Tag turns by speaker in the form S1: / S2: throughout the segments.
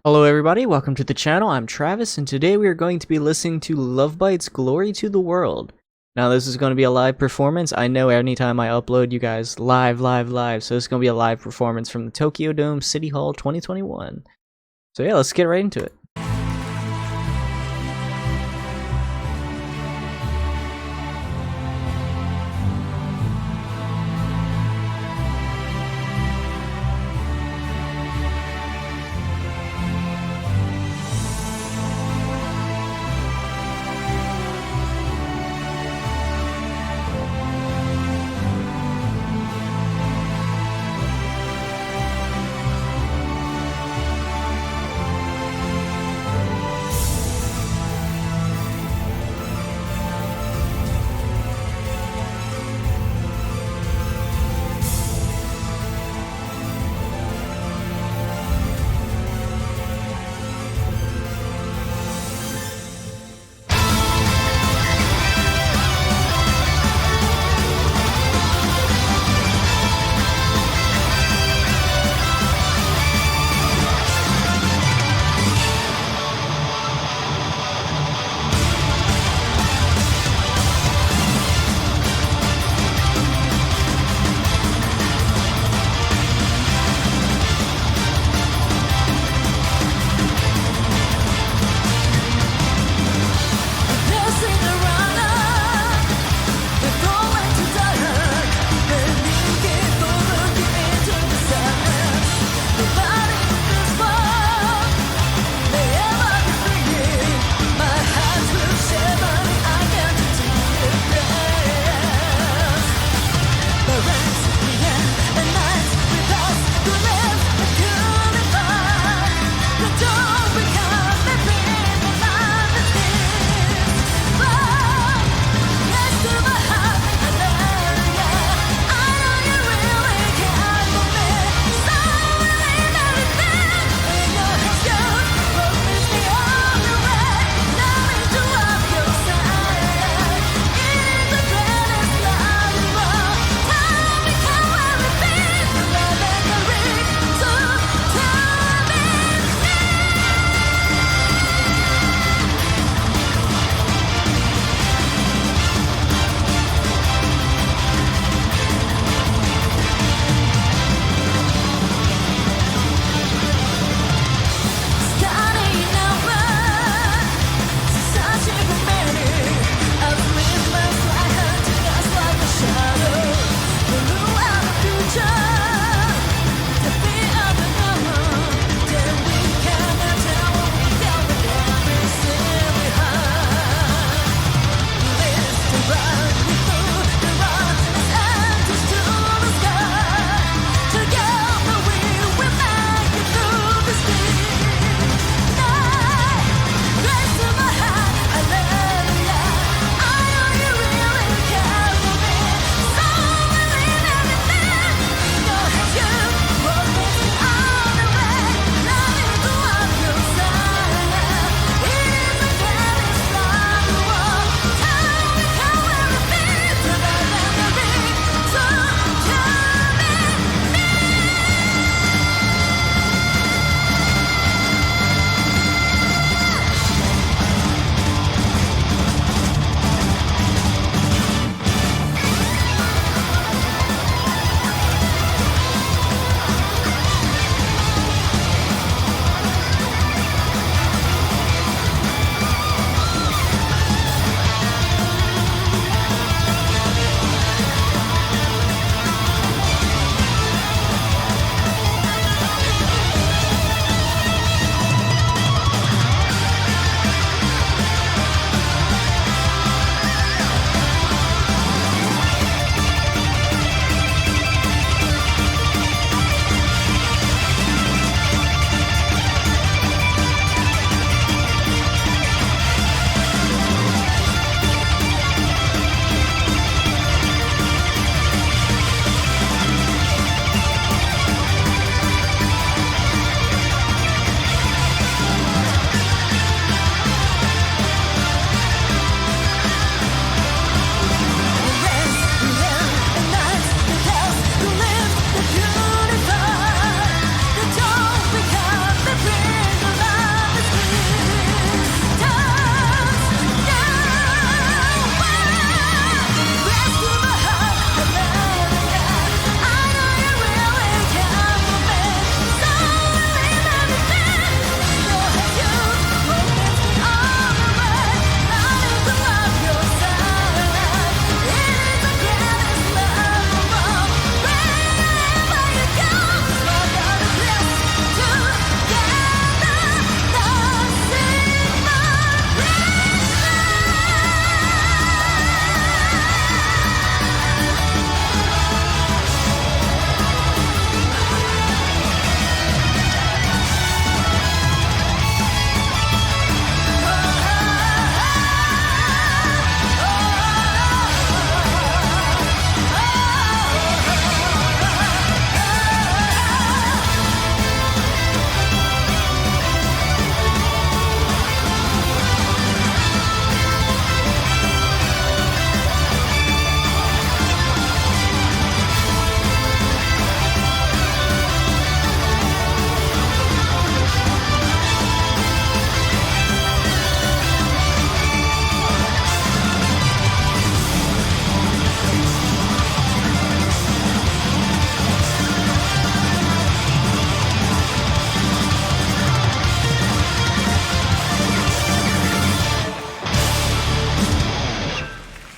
S1: Hello everybody, welcome to the channel. I'm Travis and today we are going to be listening to Lovebites' Glory to the World. Now this is going to be a live performance. I know anytime I upload you guys live, so it's going to be a live performance from the Tokyo Dome City Hall 2021. So yeah, let's get right into it.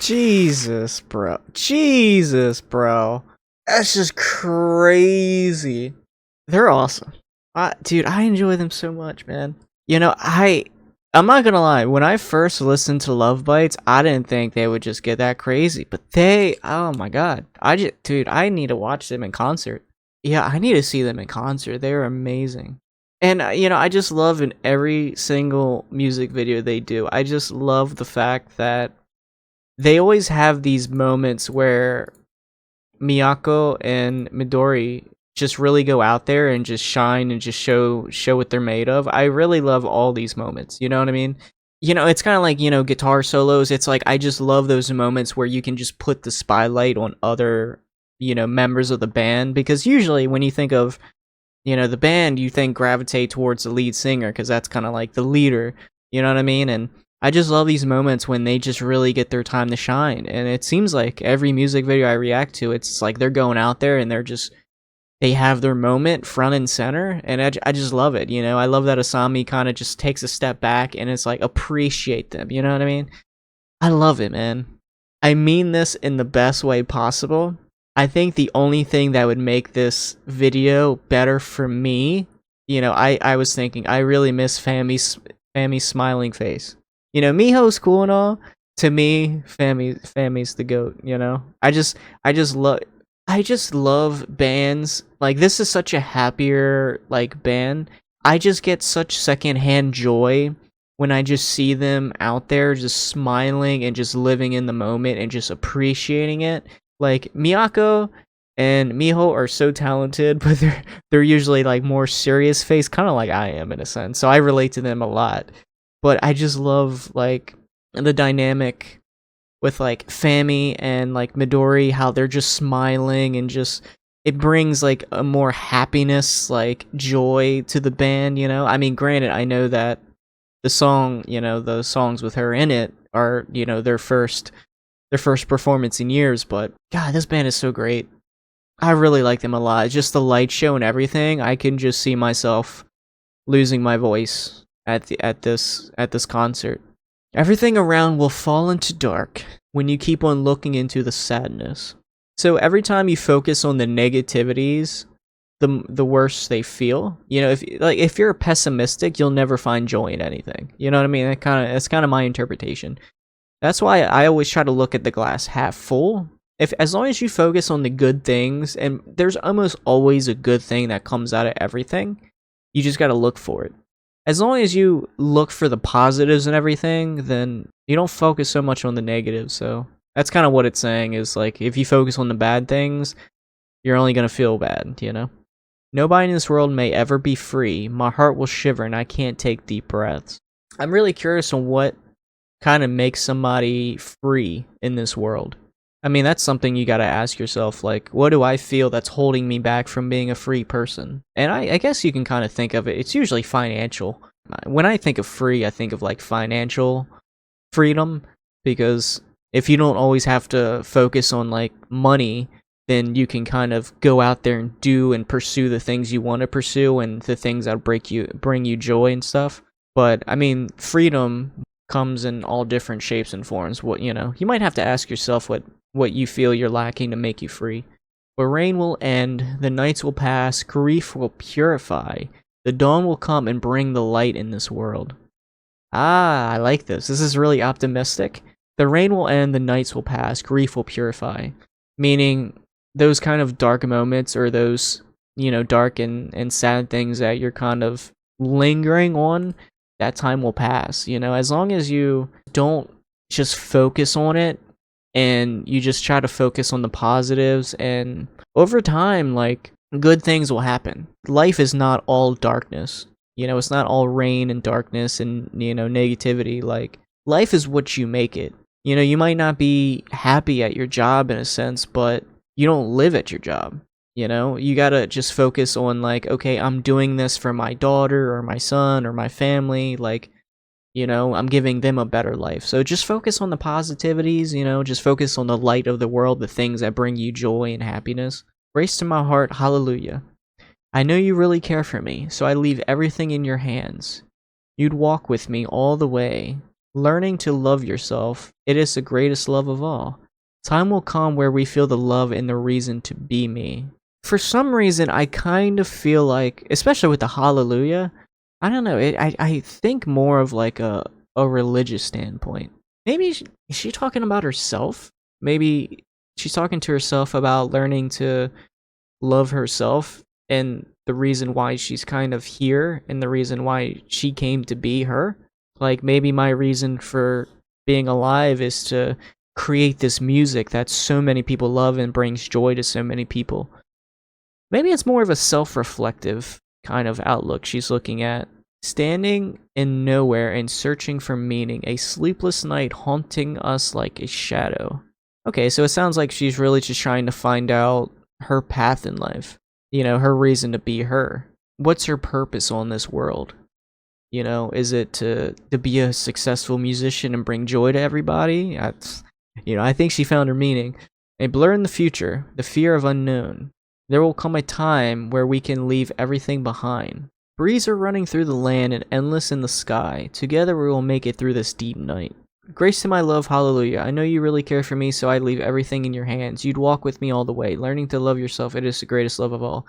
S1: Jesus, bro. Jesus, bro. That's just crazy. They're awesome. Dude, I enjoy them so much, man. You know, I'm not gonna lie, when I first listened to Love Bites, I didn't think they would just get that crazy. But oh my god. Dude, I need to watch them in concert. Yeah, I need to see them in concert. They're amazing. And, you know, I just love in every single music video they do. I just love the fact that they always have these moments where Miyako and Midori just really go out there and just shine and just show what they're made of. I really love all these moments. You know what I mean? You know, it's kind of like, you know, guitar solos. It's like I just love those moments where you can just put the spotlight on other, you know, members of the band, because usually when you think of, you know, the band, you think gravitate towards the lead singer because that's kind of like the leader. You know what I mean? And I just love these moments when they just really get their time to shine. And it seems like every music video I react to, it's like they're going out there and they have their moment front and center. And I just love it. You know, I love that Asami kind of just takes a step back and it's like appreciate them. You know what I mean? I love it, man. I mean this in the best way possible. I think the only thing that would make this video better for me, you know, I was thinking, I really miss Fami's smiling face. You know, Miho's cool and all. To me, Fami's the GOAT, you know? I just love bands. Like, this is such a happier, like, band. I just get such secondhand joy when I just see them out there just smiling and just living in the moment and just appreciating it. Like, Miyako and Miho are so talented, but they're usually like more serious face, kind of like I am in a sense. So I relate to them a lot. But I just love like the dynamic with like Fami and like Midori, how they're just smiling and just it brings like a more happiness, like joy to the band, you know? I mean, granted, I know that the song, you know, the songs with her in it are, you know, their first performance in years, but god, this band is so great. I really like them a lot. Just the light show and everything. I can just see myself losing my voice at this concert. Everything around will fall into dark when you keep on looking into the sadness. So every time you focus on the negativities, the worse they feel. You know, if you're pessimistic, you'll never find joy in anything. You know what I mean? That's kind of my interpretation. That's why I always try to look at the glass half full. As long as you focus on the good things, and there's almost always a good thing that comes out of everything, you just got to look for it. As long as you look for the positives and everything, then you don't focus so much on the negatives. So that's kind of what it's saying, is like, if you focus on the bad things, you're only going to feel bad, you know? Nobody in this world may ever be free. My heart will shiver and I can't take deep breaths. I'm really curious on what kind of makes somebody free in this world. I mean, that's something you got to ask yourself, like, what do I feel that's holding me back from being a free person? And I guess you can kind of think of it, it's usually financial. When I think of free, I think of like financial freedom, because if you don't always have to focus on like money, then you can kind of go out there and do and pursue the things you want to pursue and the things that bring you joy and stuff. But I mean, freedom comes in all different shapes and forms. What, you know, you might have to ask yourself what you feel you're lacking to make you free. The rain will end, the nights will pass, grief will purify, the dawn will come and bring the light in this world. Ah, I like this. This is really optimistic. The rain will end, the nights will pass, grief will purify. Meaning, those kind of dark moments, or those, you know, dark and sad things that you're kind of lingering on, that time will pass. You know, as long as you don't just focus on it and you just try to focus on the positives, and over time, like, good things will happen. Life is not all darkness. You know, it's not all rain and darkness and, you know, negativity. Like, life is what you make it. You know, you might not be happy at your job in a sense, but you don't live at your job. You know, you gotta just focus on like, okay, I'm doing this for my daughter or my son or my family. Like, you know, I'm giving them a better life. So just focus on the positivities, you know, just focus on the light of the world, the things that bring you joy and happiness. Grace to my heart, hallelujah. I know you really care for me, so I leave everything in your hands. You'd walk with me all the way. Learning to love yourself, it is the greatest love of all. Time will come where we feel the love and the reason to be me. For some reason, I kind of feel like, especially with the Hallelujah, I don't know, I think more of like a religious standpoint. Maybe is she talking about herself? Maybe she's talking to herself about learning to love herself and the reason why she's kind of here and the reason why she came to be her. Like maybe my reason for being alive is to create this music that so many people love and brings joy to so many people. Maybe it's more of a self-reflective kind of outlook she's looking at. Standing in nowhere and searching for meaning, a sleepless night haunting us like a shadow. Okay, so it sounds like she's really just trying to find out her path in life. You know, her reason to be her. What's her purpose on this world? You know, is it to be a successful musician and bring joy to everybody? I think she found her meaning. A blur in the future, the fear of unknown. There will come a time where we can leave everything behind. Breeze are running through the land and endless in the sky. Together we will make it through this deep night. Grace to my love, hallelujah. I know you really care for me, so I leave everything in your hands. You'd walk with me all the way. Learning to love yourself, it is the greatest love of all.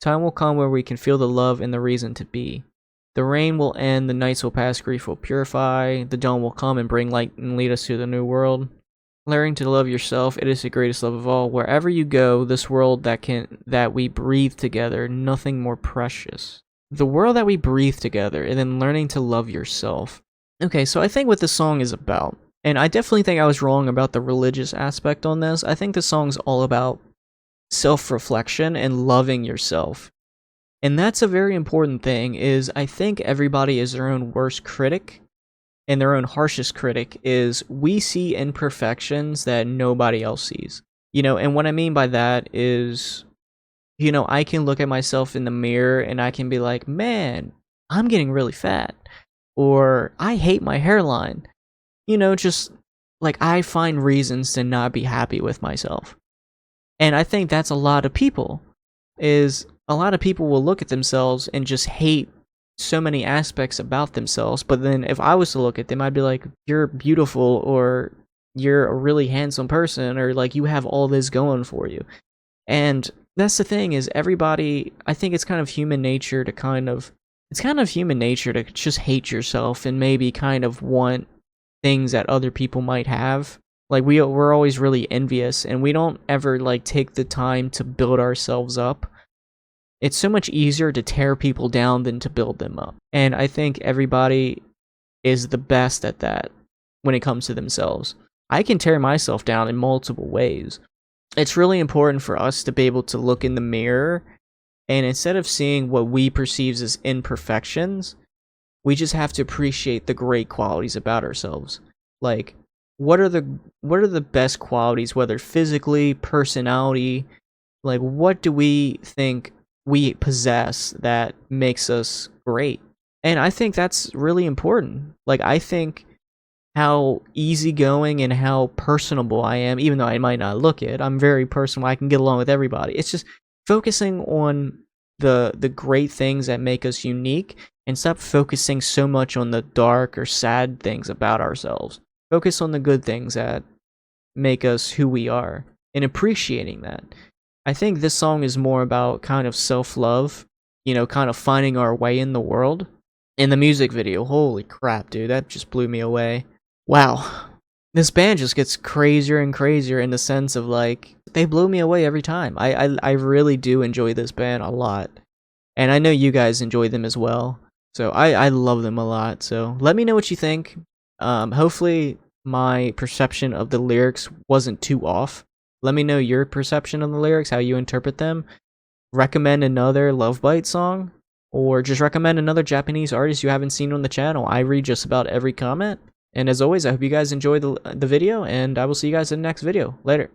S1: Time will come where we can feel the love and the reason to be. The rain will end, the nights will pass, grief will purify. The dawn will come and bring light and lead us to the new world. Learning to love yourself, it is the greatest love of all. Wherever you go, this world that we breathe together, nothing more precious. The world that we breathe together, and then learning to love yourself. Okay, so I think what this song is about, and I definitely think I was wrong about the religious aspect on this. I think the song's all about self-reflection and loving yourself. And that's a very important thing, is I think everybody is their own worst critic, and their own harshest critic is we see imperfections that nobody else sees. You know, and what I mean by that is, you know, I can look at myself in the mirror and I can be like, man, I'm getting really fat. Or I hate my hairline. You know, just like I find reasons to not be happy with myself. And I think that's a lot of people, is a lot of people will look at themselves and just hate so many aspects about themselves. But then if I was to look at them, I'd be like, you're beautiful, or you're a really handsome person, or like you have all this going for you. And that's the thing, is everybody, I think it's kind of human nature to just hate yourself and maybe kind of want things that other people might have. Like we're always really envious, and we don't ever like take the time to build ourselves up. It's so much easier to tear people down than to build them up. And I think everybody is the best at that when it comes to themselves. I can tear myself down in multiple ways. It's really important for us to be able to look in the mirror, and instead of seeing what we perceive as imperfections, we just have to appreciate the great qualities about ourselves. Like, what are the best qualities, whether physically, personality, like what do we think we possess that makes us great? And I think that's really important. Like, I think how easygoing and how personable I am, even though I might not look it, I'm very personable. I can get along with everybody. It's just focusing on the great things that make us unique, and stop focusing so much on the dark or sad things about ourselves. Focus on the good things that make us who we are, and appreciating that. I think this song is more about kind of self-love, you know, kind of finding our way in the world. In the music video, holy crap, dude, that just blew me away. Wow. This band just gets crazier and crazier in the sense of, like, they blow me away every time. I really do enjoy this band a lot. And I know you guys enjoy them as well. So I love them a lot. So let me know what you think. Hopefully my perception of the lyrics wasn't too off. Let me know your perception of the lyrics, how you interpret them. Recommend another Lovebites song, or just recommend another Japanese artist you haven't seen on the channel. I read just about every comment. And as always, I hope you guys enjoyed the video, and I will see you guys in the next video. Later.